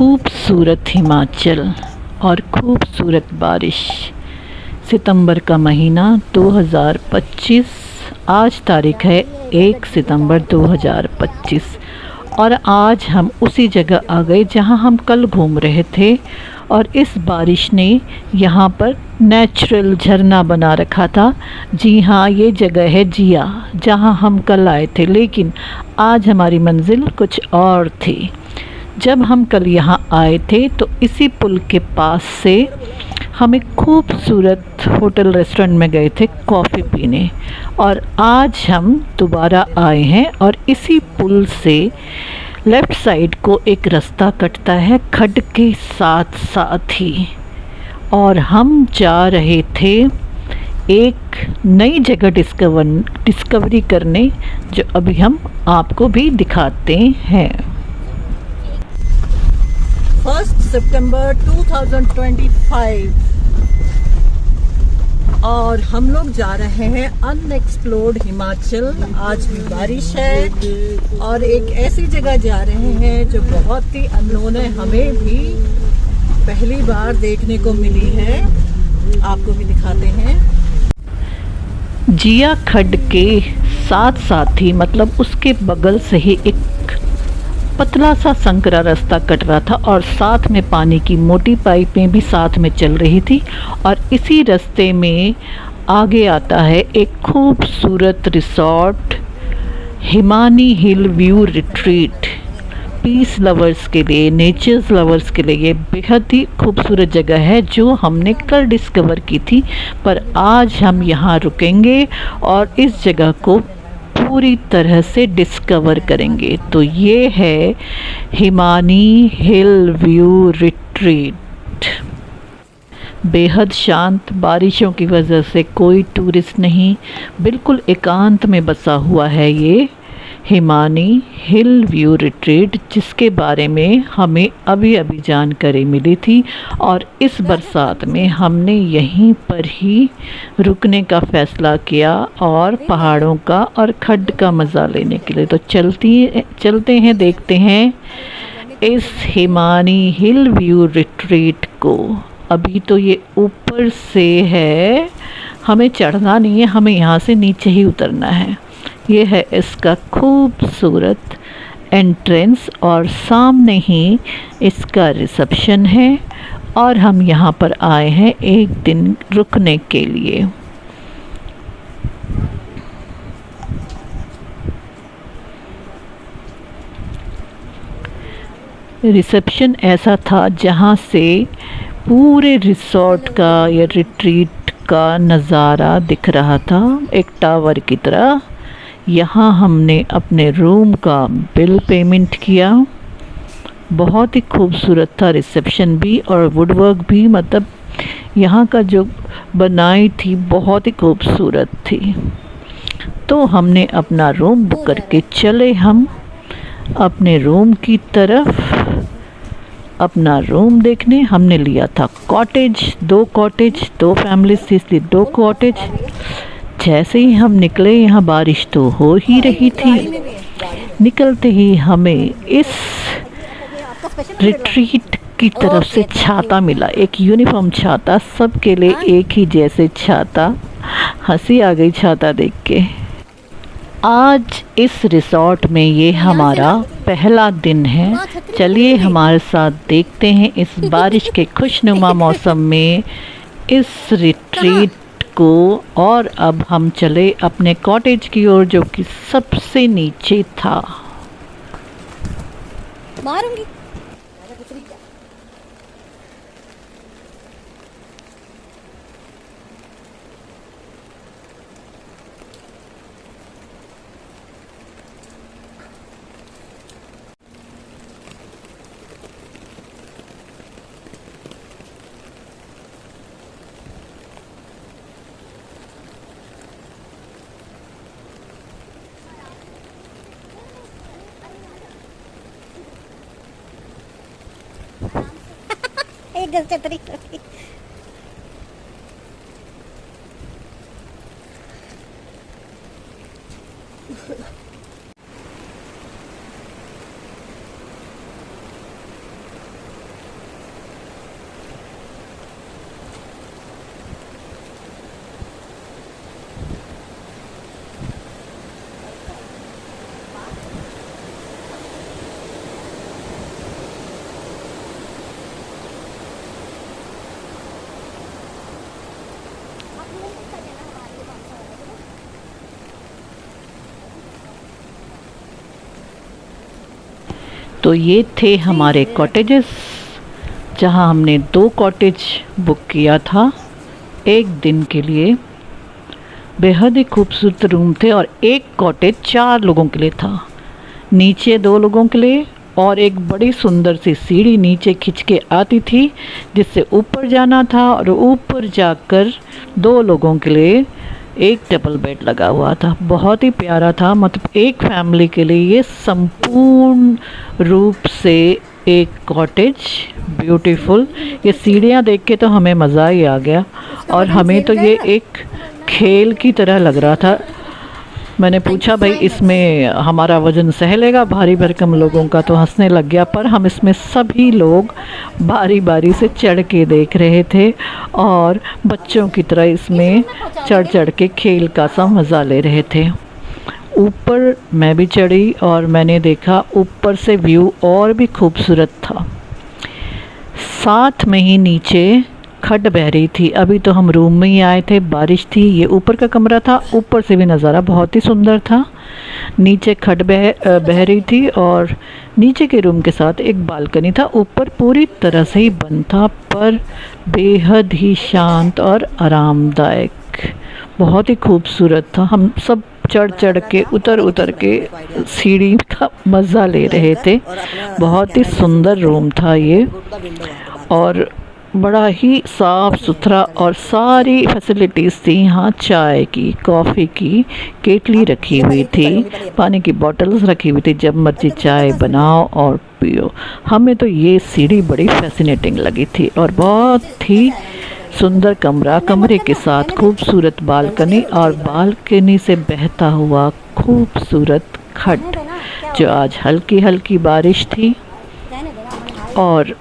खूबसूरत हिमाचल और खूबसूरत बारिश। सितंबर का महीना 2025। आज तारीख है 1 सितंबर 2025 और आज हम उसी जगह आ गए जहां हम कल घूम रहे थे। और इस बारिश ने यहाँ पर नेचुरल झरना बना रखा था। जी हाँ, ये जगह है जिया, जहाँ हम कल आए थे, लेकिन आज हमारी मंजिल कुछ और थी। जब हम कल यहाँ आए थे तो इसी पुल के पास से हम एक खूबसूरत होटल रेस्टोरेंट में गए थे कॉफ़ी पीने, और आज हम दोबारा आए हैं और इसी पुल से लेफ़्ट साइड को एक रास्ता कटता है खड्ड के साथ साथ ही, और हम जा रहे थे एक नई जगह डिस्कवरी करने, जो अभी हम आपको भी दिखाते हैं। 1 सितंबर 2025 और हम लोग जा रहे हैं अनएक्सप्लोर्ड हिमाचल। आज भी बारिश है और एक ऐसी जगह जा रहे हैं जो बहुत ही अननोन है, हमें भी पहली बार देखने को मिली है। आपको भी दिखाते हैं। जिया खड्ड के साथ साथ ही, मतलब उसके बगल से ही एक पतला सा संकरा रास्ता कट रहा था और साथ में पानी की मोटी पाइपें भी साथ में चल रही थी। और इसी रास्ते में आगे आता है एक खूबसूरत resort, Himani hill view retreat. Peace lovers के लिए, नेचर्स लवर्स के लिए ये बेहद ही खूबसूरत जगह है जो हमने कल डिस्कवर की थी। पर आज हम यहाँ रुकेंगे और इस जगह को पूरी तरह से डिस्कवर करेंगे। तो ये है हिमानी हिल व्यू रिट्रीट। बेहद शांत, बारिशों की वजह से कोई टूरिस्ट नहीं, बिल्कुल एकांत में बसा हुआ है ये हिमानी हिल व्यू रिट्रीट, जिसके बारे में हमें अभी अभी जानकारी मिली थी। और इस बरसात में हमने यहीं पर ही रुकने का फ़ैसला किया और पहाड़ों का और खड्ड का मज़ा लेने के लिए। तो चलते हैं, देखते हैं इस हिमानी हिल व्यू रिट्रीट को। अभी तो ये ऊपर से है, हमें चढ़ना नहीं है, हमें यहाँ से नीचे ही उतरना है। ये है इसका खूबसूरत एंट्रेंस और सामने ही इसका रिसेप्शन है। और हम यहाँ पर आए हैं एक दिन रुकने के लिए। रिसेप्शन ऐसा था जहाँ से पूरे रिसॉर्ट का या रिट्रीट का नज़ारा दिख रहा था, एक टावर की तरह। यहाँ हमने अपने रूम का बिल पेमेंट किया। बहुत ही खूबसूरत था रिसेप्शन भी और वुडवर्क भी, मतलब यहाँ का जो बनाई थी बहुत ही खूबसूरत थी। तो हमने अपना रूम बुक करके चले हम अपने रूम की तरफ, अपना रूम देखने। हमने लिया था कॉटेज, दो फैमिलीज थी, इसलिए 2 कॉटेज। जैसे ही हम निकले, यहाँ बारिश तो हो ही रही थी। निकलते ही हमें इस रिट्रीट की तरफ से छाता मिला, एक यूनिफॉर्म छाता, सबके लिए एक ही जैसे छाता। हंसी आ गई छाता देख के। आज इस रिसॉर्ट में ये हमारा पहला दिन है। चलिए हमारे साथ देखते हैं इस बारिश के खुशनुमा मौसम में इस रिट्रीट को। और अब हम चले अपने कॉटेज की ओर, जो कि सबसे नीचे था। मारूंगी। एक गज छतरी तो ये थे हमारे कॉटेजेस, जहाँ हमने 2 कॉटेज बुक किया था एक दिन के लिए। बेहद ही खूबसूरत रूम थे और एक कॉटेज 4 लोगों के लिए था। नीचे 2 लोगों के लिए और एक बड़ी सुंदर सी सीढ़ी नीचे खिंच के आती थी जिससे ऊपर जाना था, और ऊपर जाकर 2 लोगों के लिए एक डबल बेड लगा हुआ था। बहुत ही प्यारा था, मतलब एक फैमिली के लिए ये संपूर्ण रूप से एक कॉटेज, ब्यूटीफुल। ये सीढ़ियाँ देख के तो हमें मज़ा ही आ गया, और हमें तो ये एक खेल की तरह लग रहा था। मैंने पूछा भाई इसमें हमारा वज़न सह लेगा भारी भरकम लोगों का, तो हंसने लग गया। पर हम इसमें सभी लोग बारी बारी से चढ़ के देख रहे थे और बच्चों की तरह इसमें चढ़ चढ़ के खेल का सा मज़ा ले रहे थे। ऊपर मैं भी चढ़ी और मैंने देखा ऊपर से व्यू और भी खूबसूरत था। साथ में ही नीचे खड्ड बह रही थी। अभी तो हम रूम में ही आए थे, बारिश थी। ये ऊपर का कमरा था, ऊपर से भी नज़ारा बहुत ही सुंदर था। नीचे खड्ड बह रही थी और नीचे के रूम के साथ एक बालकनी था। ऊपर पूरी तरह से ही बंद था, पर बेहद ही शांत और आरामदायक, बहुत ही खूबसूरत था। हम सब चढ़ चढ़ के उतर के सीढ़ी का मज़ा ले रहे थे। बहुत ही सुंदर रूम था ये, और बड़ा ही साफ़ सुथरा, और सारी फैसिलिटीज़ थी यहाँ। चाय की, कॉफ़ी की केटली रखी हुई थी, पानी की बॉटल्स रखी हुई थी, जब मर्जी चाय बनाओ और पियो। हमें तो ये सीढ़ी बड़ी फैसिनेटिंग लगी थी, और बहुत ही सुंदर कमरा, कमरे के साथ खूबसूरत बालकनी, और बालकनी से बहता हुआ खूबसूरत खड्ड। जो आज हल्की हल्की बारिश थी और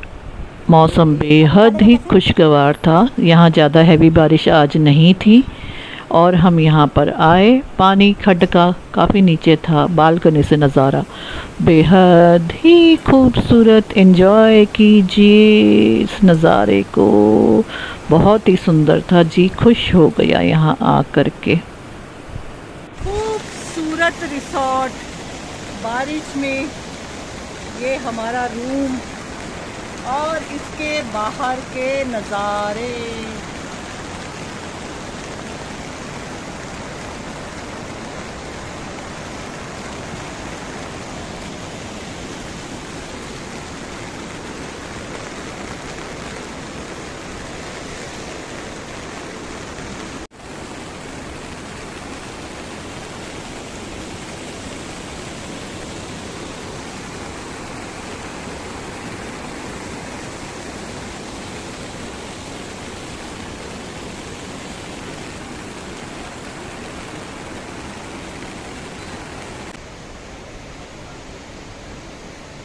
मौसम बेहद ही खुशगवार था। यहाँ ज़्यादा हैवी बारिश आज नहीं थी, और हम यहाँ पर आए। पानी खड्ड का काफ़ी नीचे था, बालकनी से नज़ारा बेहद ही खूबसूरत। एंजॉय कीजिए इस नज़ारे को, बहुत ही सुंदर था जी, खुश हो गया यहाँ आकर के। खूबसूरत रिसोर्ट, बारिश में ये हमारा रूम और इसके बाहर के नज़ारे।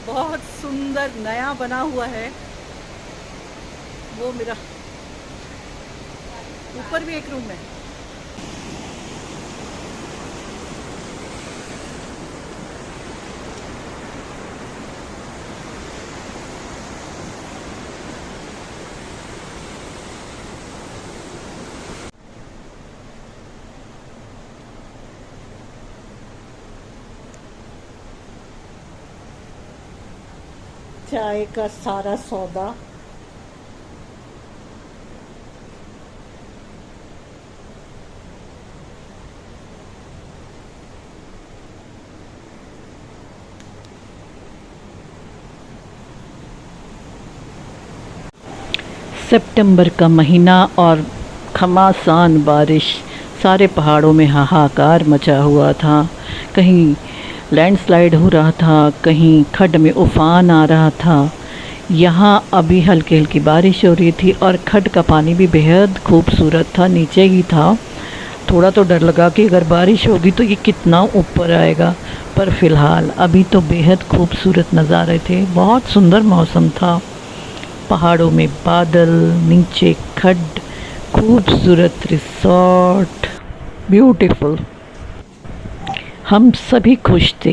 बहुत सुंदर नया बना हुआ है वो मेरा। ऊपर भी एक रूम है। चाय का सारा सौदा, सितंबर का महीना और घमासान बारिश, सारे पहाड़ों में हाहाकार मचा हुआ था। कहीं लैंडस्लाइड हो रहा था, कहीं खड्ड में उफान आ रहा था। यहाँ अभी हल्की हल्की बारिश हो रही थी और खड्ड का पानी भी बेहद खूबसूरत था, नीचे ही था। थोड़ा तो डर लगा कि अगर बारिश होगी तो ये कितना ऊपर आएगा, पर फ़िलहाल अभी तो बेहद खूबसूरत नज़ारे थे। बहुत सुंदर मौसम था, पहाड़ों में बादल, नीचे खड्ड, खूबसूरत रिसोर्ट, ब्यूटीफुल। हम सभी खुश थे।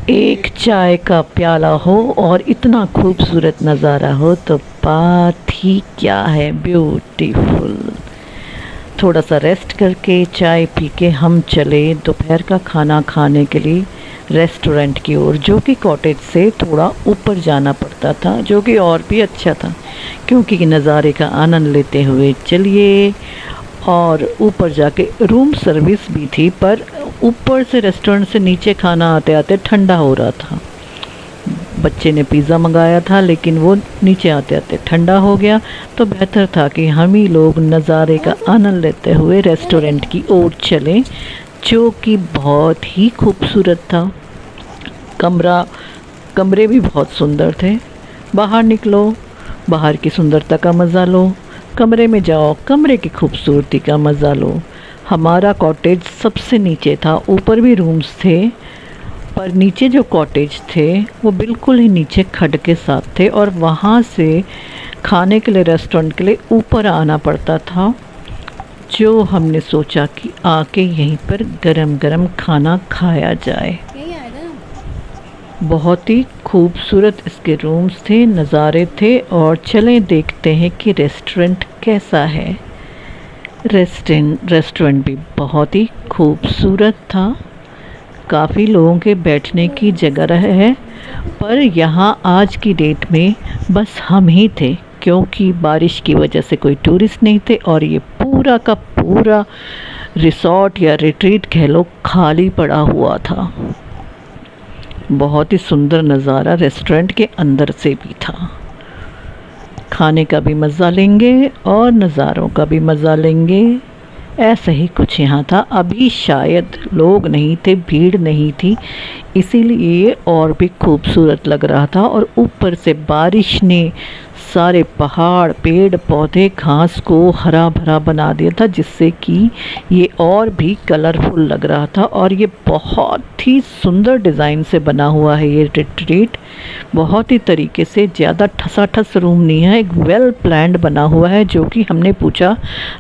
एक चाय का प्याला हो और इतना खूबसूरत नज़ारा हो तो बात ही क्या है, ब्यूटीफुल। थोड़ा सा रेस्ट करके चाय पी के हम चले दोपहर का खाना खाने के लिए रेस्टोरेंट की ओर, जो कि कॉटेज से थोड़ा ऊपर जाना पड़ता था, जो कि और भी अच्छा था क्योंकि नज़ारे का आनंद लेते हुए चलिए। और ऊपर जाके रूम सर्विस भी थी, पर ऊपर से रेस्टोरेंट से नीचे खाना आते आते ठंडा हो रहा था। बच्चे ने पिज़्ज़ा मंगाया था लेकिन वो नीचे आते आते ठंडा हो गया, तो बेहतर था कि हम ही लोग नज़ारे का आनंद लेते हुए रेस्टोरेंट की ओर चलें, जो कि बहुत ही खूबसूरत था। कमरे भी बहुत सुंदर थे। बाहर निकलो, बाहर की सुंदरता का मज़ा लो, कमरे में जाओ, कमरे की खूबसूरती का मज़ा लो। हमारा कॉटेज सबसे नीचे था, ऊपर भी रूम्स थे, पर नीचे जो कॉटेज थे वो बिल्कुल ही नीचे खड्ड के साथ थे और वहाँ से खाने के लिए, रेस्टोरेंट के लिए ऊपर आना पड़ता था। जो हमने सोचा कि आके यहीं पर गरम गरम खाना खाया जाए। बहुत ही खूबसूरत इसके रूम्स थे, नज़ारे थे, और चलें देखते हैं कि रेस्टोरेंट कैसा है। रेस्टोरेंट भी बहुत ही खूबसूरत था। काफ़ी लोगों के बैठने की जगह है, पर यहाँ आज की डेट में बस हम ही थे क्योंकि बारिश की वजह से कोई टूरिस्ट नहीं थे और ये पूरा का पूरा रिसॉर्ट या रिट्रीट कह लो खाली पड़ा हुआ था। बहुत ही सुंदर नज़ारा रेस्टोरेंट के अंदर से भी था। खाने का भी मज़ा लेंगे और नज़ारों का भी मज़ा लेंगे, ऐसा ही कुछ यहाँ था। अभी शायद लोग नहीं थे, भीड़ नहीं थी, इसीलिए और भी खूबसूरत लग रहा था। और ऊपर से बारिश ने सारे पहाड़, पेड़ पौधे, घास को हरा भरा बना दिया था, जिससे कि ये और भी कलरफुल लग रहा था। और ये बहुत ही सुंदर डिज़ाइन से बना हुआ है ये रिट्रीट, बहुत ही तरीके से, ज़्यादा ठसाठस रूम नहीं है, एक वेल प्लान्ड बना हुआ है। जो कि हमने पूछा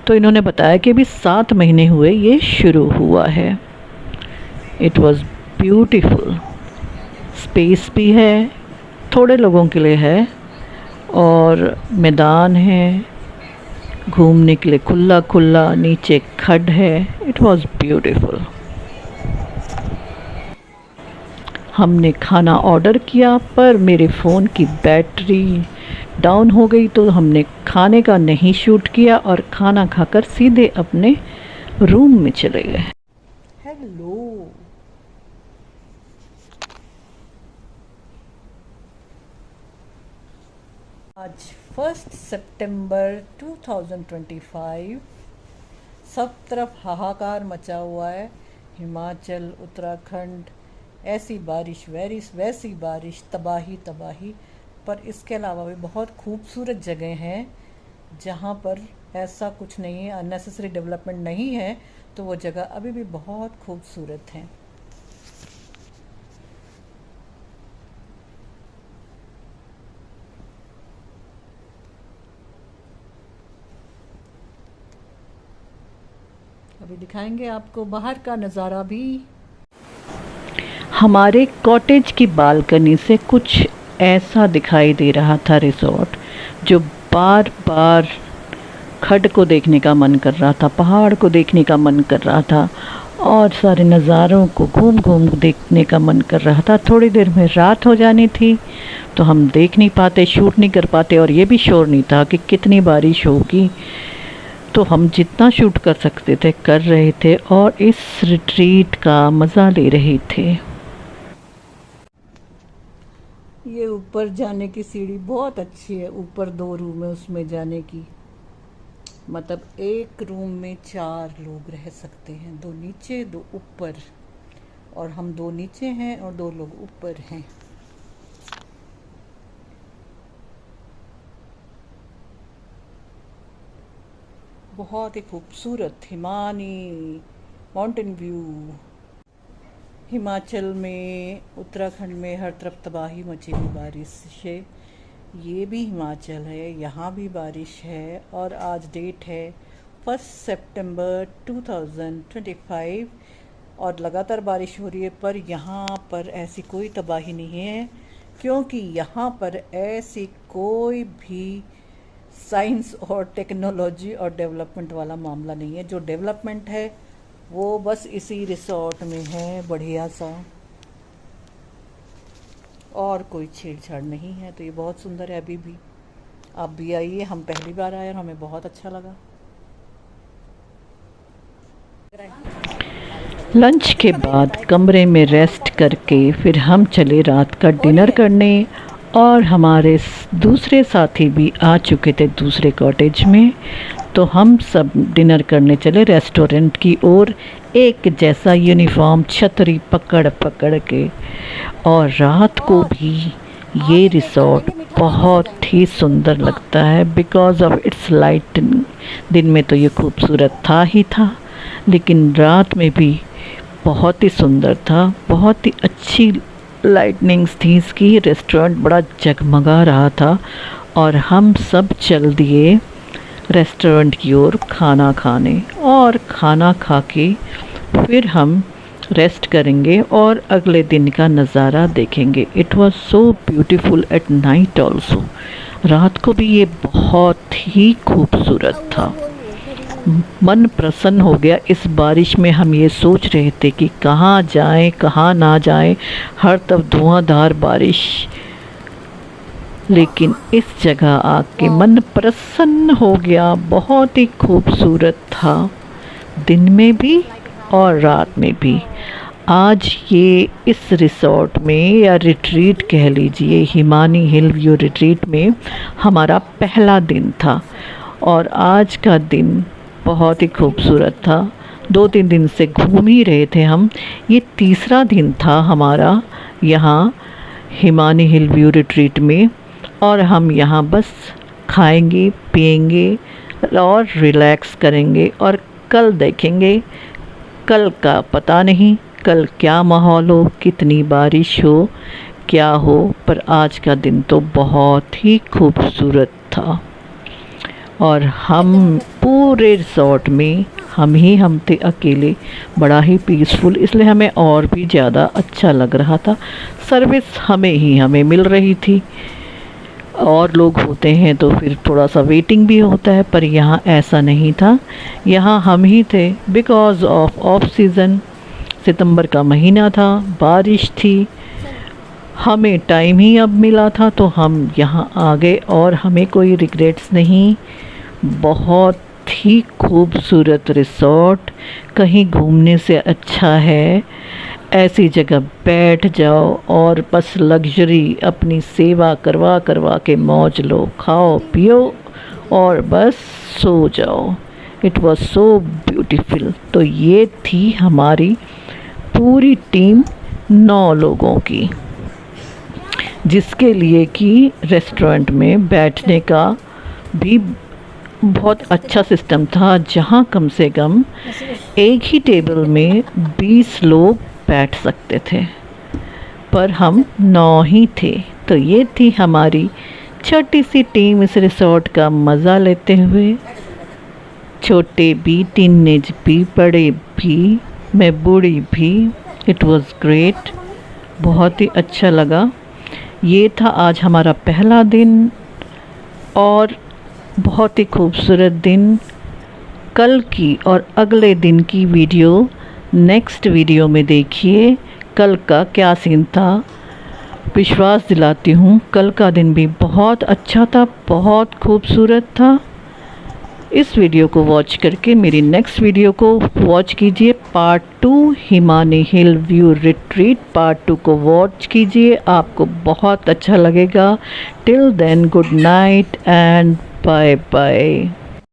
तो इन्होंने बताया कि अभी 7 महीने हुए ये शुरू हुआ है। It was beautiful. स्पेस भी है, थोड़े लोगों के लिए है, और मैदान है घूमने के लिए, खुला खुला, नीचे खड्ड है। It was beautiful. हमने खाना ऑर्डर किया, पर मेरे फ़ोन की बैटरी डाउन हो गई, तो हमने खाने का नहीं शूट किया और खाना खाकर सीधे अपने रूम में चले गए। हेलो, आज 1 सितंबर 2025, सब तरफ हाहाकार मचा हुआ है। हिमाचल, उत्तराखंड, ऐसी बारिश, वैसी बारिश, तबाही तबाही। पर इसके अलावा भी बहुत खूबसूरत जगह हैं जहाँ पर ऐसा कुछ नहीं है, अननेसेसरी डेवलपमेंट नहीं है, तो वो जगह अभी भी बहुत खूबसूरत हैं। अभी दिखाएंगे आपको बाहर का नज़ारा भी। हमारे कॉटेज की बालकनी से कुछ ऐसा दिखाई दे रहा था रिसोर्ट, जो बार बार खड्ड को देखने का मन कर रहा था, पहाड़ को देखने का मन कर रहा था, और सारे नज़ारों को घूम घूम देखने का मन कर रहा था। थोड़ी देर में रात हो जानी थी, तो हम देख नहीं पाते, शूट नहीं कर पाते, और ये भी श्योर नहीं था कि कितनी बारिश होगी। तो हम जितना शूट कर सकते थे कर रहे थे और इस रिट्रीट का मज़ा ले रहे थे। ये ऊपर जाने की सीढ़ी बहुत अच्छी है, ऊपर 2 रूम है उसमें जाने की, मतलब एक रूम में 4 लोग रह सकते हैं, 2 नीचे 2 ऊपर, और हम 2 नीचे हैं और 2 लोग ऊपर हैं। बहुत ही खूबसूरत हिमानी माउंटेन व्यू। हिमाचल में, उत्तराखंड में हर तरफ तबाही मची हुई बारिश से। ये भी हिमाचल है, यहाँ भी बारिश है, और आज डेट है 1 सितंबर 2025, और लगातार बारिश हो रही है। पर यहाँ पर ऐसी कोई तबाही नहीं है, क्योंकि यहाँ पर ऐसी कोई भी साइंस और टेक्नोलॉजी और डेवलपमेंट वाला मामला नहीं है। जो डेवलपमेंट है वो बस इसी रिसोर्ट में है, बढ़िया सा। और कोई छेड़छाड़ नहीं है, तो ये बहुत सुंदर है अभी भी। आप भी आइए, हम पहली बार आए और हमें बहुत अच्छा लगा। लंच के बाद कमरे में रेस्ट करके फिर हम चले रात का डिनर करने, और हमारे दूसरे साथी भी आ चुके थे दूसरे कॉटेज में, तो हम सब डिनर करने चले रेस्टोरेंट की ओर, एक जैसा यूनिफॉर्म छतरी पकड़ पकड़ के। और रात को भी ये रिसोर्ट बहुत ही सुंदर लगता है बिकॉज़ ऑफ इट्स लाइटनिंग। दिन में तो ये खूबसूरत था ही था, लेकिन रात में भी बहुत ही सुंदर था, बहुत ही अच्छी लाइटनिंग्स थी इसकी। रेस्टोरेंट बड़ा जगमगा रहा था और हम सब चल दिए रेस्टोरेंट की ओर खाना खाने, और खाना खा के फिर हम रेस्ट करेंगे और अगले दिन का नज़ारा देखेंगे। It was so beautiful at night also. रात को भी ये बहुत ही खूबसूरत था। मन प्रसन्न हो गया। इस बारिश में हम ये सोच रहे थे कि कहाँ जाएं कहाँ ना जाएं, हर तरफ धुआंधार बारिश, लेकिन इस जगह आके मन प्रसन्न हो गया। बहुत ही खूबसूरत था, दिन में भी और रात में भी। आज ये इस रिसोर्ट में, या रिट्रीट कह लीजिए, हिमानी हिल व्यू रिट्रीट में हमारा पहला दिन था, और आज का दिन बहुत ही खूबसूरत था। 2-3 दिन से घूम ही रहे थे हम। ये तीसरा दिन था हमारा यहाँ हिमानी हिल व्यू रिट्रीट में, और हम यहाँ बस खाएंगे पिएंगे और रिलैक्स करेंगे, और कल देखेंगे। कल का पता नहीं, कल क्या माहौल हो, कितनी बारिश हो, क्या हो, पर आज का दिन तो बहुत ही खूबसूरत था। और हम पूरे रिसोर्ट में हम थे अकेले, बड़ा ही पीसफुल, इसलिए हमें और भी ज़्यादा अच्छा लग रहा था। सर्विस हमें मिल रही थी। और लोग होते हैं तो फिर थोड़ा सा वेटिंग भी होता है, पर यहाँ ऐसा नहीं था। यहाँ हम ही थे बिकॉज़ ऑफ सीज़न, सितंबर का महीना था, बारिश थी, हमें टाइम ही अब मिला था, तो हम यहाँ आ गए और हमें कोई रिग्रेट्स नहीं। बहुत ही खूबसूरत रिसोर्ट, कहीं घूमने से अच्छा है ऐसी जगह बैठ जाओ और बस लग्जरी अपनी सेवा करवा करवा के मौज लो, खाओ पियो और बस सो जाओ। It was so beautiful. तो ये थी हमारी पूरी टीम 9 लोगों की, जिसके लिए कि रेस्टोरेंट में बैठने का भी बहुत अच्छा सिस्टम था, जहाँ कम से कम एक ही टेबल में 20 लोग बैठ सकते थे, पर हम 9 ही थे। तो ये थी हमारी छोटी सी टीम इस रिसोर्ट का मज़ा लेते हुए। छोटे भी, टीनेज भी, बड़े भी, मैं बूढ़ी भी। इट वाज ग्रेट, बहुत ही अच्छा लगा। ये था आज हमारा पहला दिन और बहुत ही खूबसूरत दिन। कल की और अगले दिन की वीडियो नेक्स्ट वीडियो में देखिए, कल का क्या सीन था। विश्वास दिलाती हूँ कल का दिन भी बहुत अच्छा था, बहुत खूबसूरत था। इस वीडियो को वॉच करके मेरी नेक्स्ट वीडियो को वॉच कीजिए, part 2 Himani hill view retreat part 2 को वॉच कीजिए, आपको बहुत अच्छा लगेगा। Till then good night and bye bye.